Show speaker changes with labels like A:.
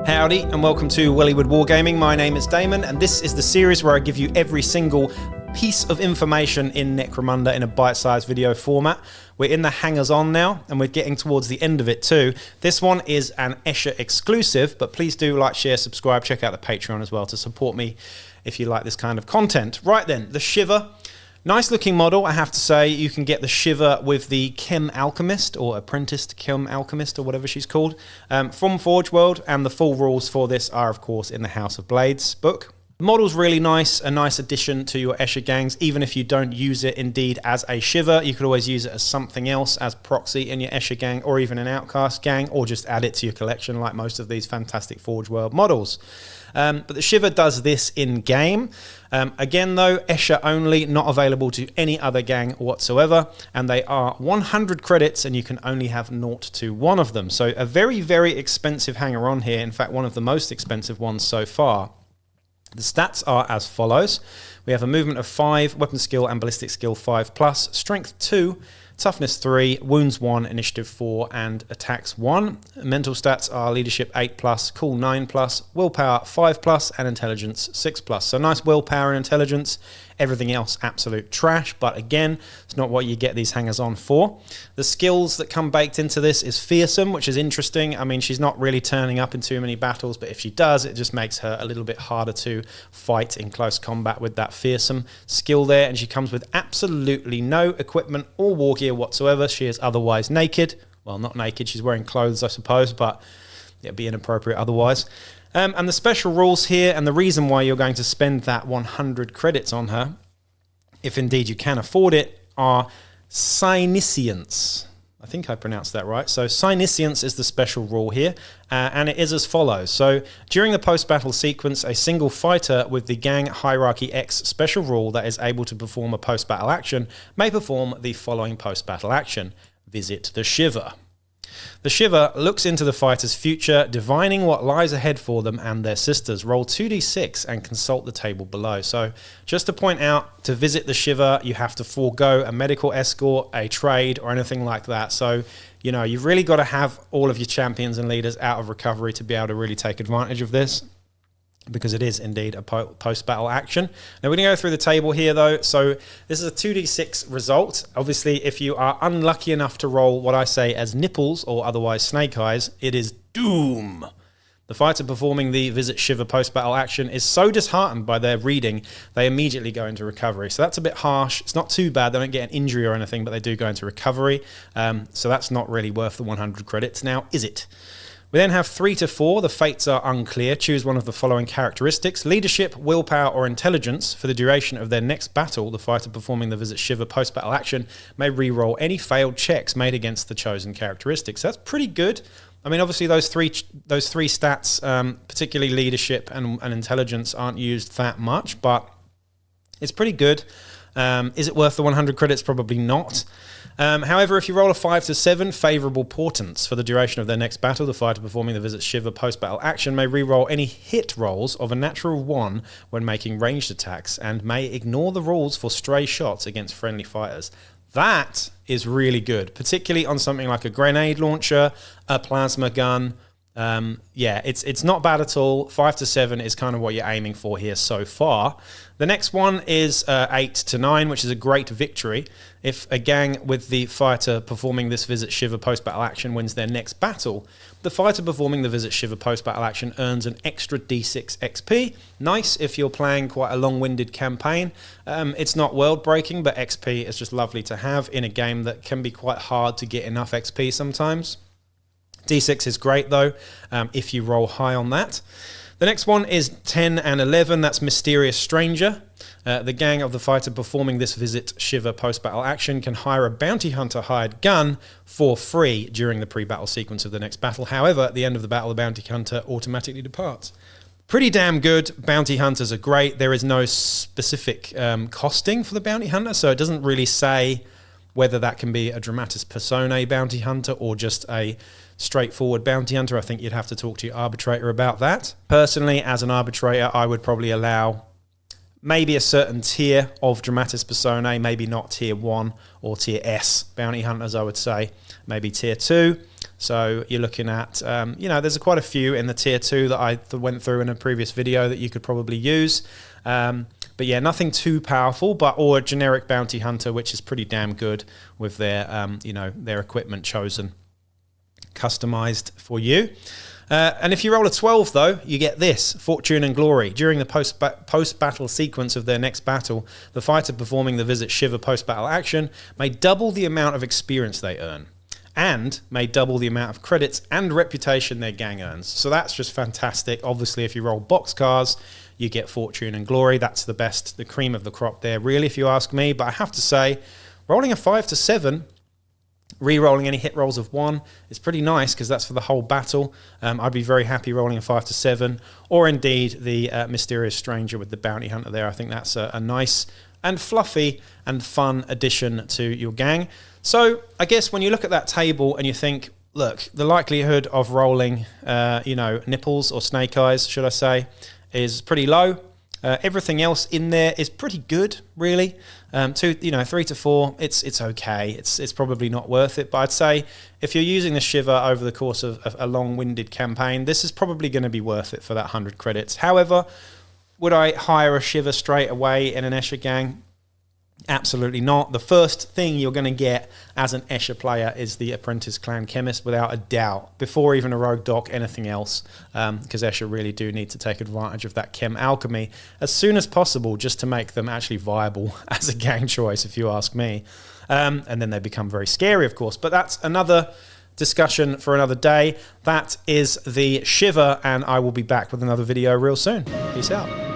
A: Howdy and welcome to Wellywood Wargaming. My name is Damon and this is the series where I give you every single piece of information in Necromunda in a bite-sized video format. We're in the hangers-on now and we're getting towards the end of it too. This one is an Escher exclusive, but please do like, share, subscribe, check out the Patreon as well to support me if you like this kind of content. Right then, the Shivver. Nice looking model, I have to say. You can get the Shivver with the Chem Alchemist, or Apprenticed Chem Alchemist, or whatever she's called, from Forge World, and the full rules for this are, of course, in the House of Blades book. The model's really nice, a nice addition to your Escher gangs, even if you don't use it indeed as a Shivver. You could always use it as something else, as proxy in your Escher gang, or even an Outcast gang, or just add it to your collection like most of these fantastic Forge World models. But the Shivver does this in-game. Again though, Escher only, not available to any other gang whatsoever, and they are 100 credits and you can only have 0 to 1 of them. So a very, very expensive hanger-on here, in fact one of the most expensive ones so far. The stats are as follows. We have a movement of 5, weapon skill and ballistic skill 5+, strength 2, toughness 3, wounds 1, initiative 4, and attacks 1. Mental stats are leadership 8+, cool 9+, willpower 5+, and intelligence 6+. So nice willpower and intelligence. Everything else absolute trash, but again, it's not what you get these hangers on for. The skills that come baked into this is fearsome, which is interesting. I mean, she's not really turning up in too many battles, but if she does, it just makes her a little bit harder to fight in close combat with that fearsome skill there. And she comes with absolutely no equipment or war gear whatsoever. She is otherwise naked. Well, not naked, she's wearing clothes, I suppose, but it'd be inappropriate otherwise. And the special rules here, and the reason why you're going to spend that 100 credits on her, if indeed you can afford it, are Syniscience. I think I pronounced that right. So Syniscience is the special rule here, and it is as follows. So during the post-battle sequence, a single fighter with the Gang Hierarchy X special rule that is able to perform a post-battle action may perform the following post-battle action. Visit the Shivver. The Shivver looks into the fighter's future, divining what lies ahead for them and their sisters. Roll 2d6 and consult the table below. So just to point out, to visit the Shivver, you have to forego a medical escort, a trade, or anything like that. So, you know, you've really got to have all of your champions and leaders out of recovery to be able to really take advantage of this, because it is indeed a post-battle action. Now we're going to go through the table here though. So this is a 2d6 result. Obviously, if you are unlucky enough to roll what I say as nipples or otherwise snake eyes, it is doom. The fighter performing the Visit Shivver post-battle action is so disheartened by their reading, they immediately go into recovery. So that's a bit harsh. It's not too bad. They don't get an injury or anything, but they do go into recovery. So that's not really worth the 100 credits now, is it? We then have 3 to 4. The fates are unclear. Choose one of the following characteristics: leadership, willpower, or intelligence. For the duration of their next battle, the fighter performing the Visit Shivver post-battle action may re-roll any failed checks made against the chosen characteristics. That's pretty good. I mean, obviously those three stats, particularly leadership and intelligence, aren't used that much, but it's pretty good. Is it worth the 100 credits? Probably not. However, if you roll a 5 to 7, favourable portents. For the duration of their next battle, the fighter performing the Visit Shivver post-battle action may re-roll any hit rolls of a natural 1 when making ranged attacks, and may ignore the rules for stray shots against friendly fighters. That is really good, particularly on something like a grenade launcher, a plasma gun. Yeah, it's not bad at all. 5 to 7 is kind of what you're aiming for here so far. The next one is 8 to 9, which is a great victory. If a gang with the fighter performing this Visit Shivver post-battle action wins their next battle, the fighter performing the Visit Shivver post-battle action earns an extra d6 XP. Nice if you're playing quite a long-winded campaign. It's not world-breaking, but XP is just lovely to have in a game that can be quite hard to get enough XP sometimes. D6 is great though, if you roll high on that. The next one is 10 and 11, that's Mysterious Stranger. The gang of the fighter performing this Visit Shivver post-battle action can hire a bounty hunter hired gun for free during the pre-battle sequence of the next battle. However, at the end of the battle, the bounty hunter automatically departs. Pretty damn good. Bounty hunters are great. There is no specific costing for the bounty hunter, so it doesn't really say whether that can be a Dramatis Personae bounty hunter or just a straightforward bounty hunter. I think you'd have to talk to your arbitrator about that. Personally, as an arbitrator, I would probably allow maybe a certain tier of Dramatis Personae, maybe not tier 1 or tier S bounty hunters, I would say. Maybe tier 2. So you're looking at, you know, there's quite a few in the tier 2 that I went through in a previous video that you could probably use. But yeah, nothing too powerful, or a generic bounty hunter, which is pretty damn good with their, you know, their equipment chosen, customized for you. And if you roll a 12, though, you get this, Fortune and Glory. During the post-battle sequence of their next battle, the fighter performing the Visit Shivver post-battle action may double the amount of experience they earn, and may double the amount of credits and reputation their gang earns. So that's just fantastic. Obviously, if you roll boxcars, you get Fortune and Glory. That's the best, the cream of the crop there, really, if you ask me. But I have to say, rolling a 5 to 7, re-rolling any hit rolls of 1 is pretty nice, because that's for the whole battle. I'd be very happy rolling a 5 to 7, or indeed the Mysterious Stranger with the Bounty Hunter there. I think that's a nice and fluffy and fun addition to your gang. So I guess when you look at that table and you think, look, the likelihood of rolling, you know, nipples or snake eyes, should I say, is pretty low. Everything else in there is pretty good, really. 3 to 4, it's okay. It's probably not worth it. But I'd say if you're using the Shiver over the course of a long-winded campaign, this is probably going to be worth it for that 100 credits. However, would I hire a Shiver straight away in an Escher gang? Absolutely not. The first thing you're going to get as an Escher player is the Apprentice Clan Chemist, without a doubt, before even a Rogue Doc, anything else, because Escher really do need to take advantage of that Chem Alchemy as soon as possible, just to make them actually viable as a gang choice, if you ask me. And then they become very scary, of course, but that's another discussion for another day. That is the Shiver, and I will be back with another video real soon. Peace out.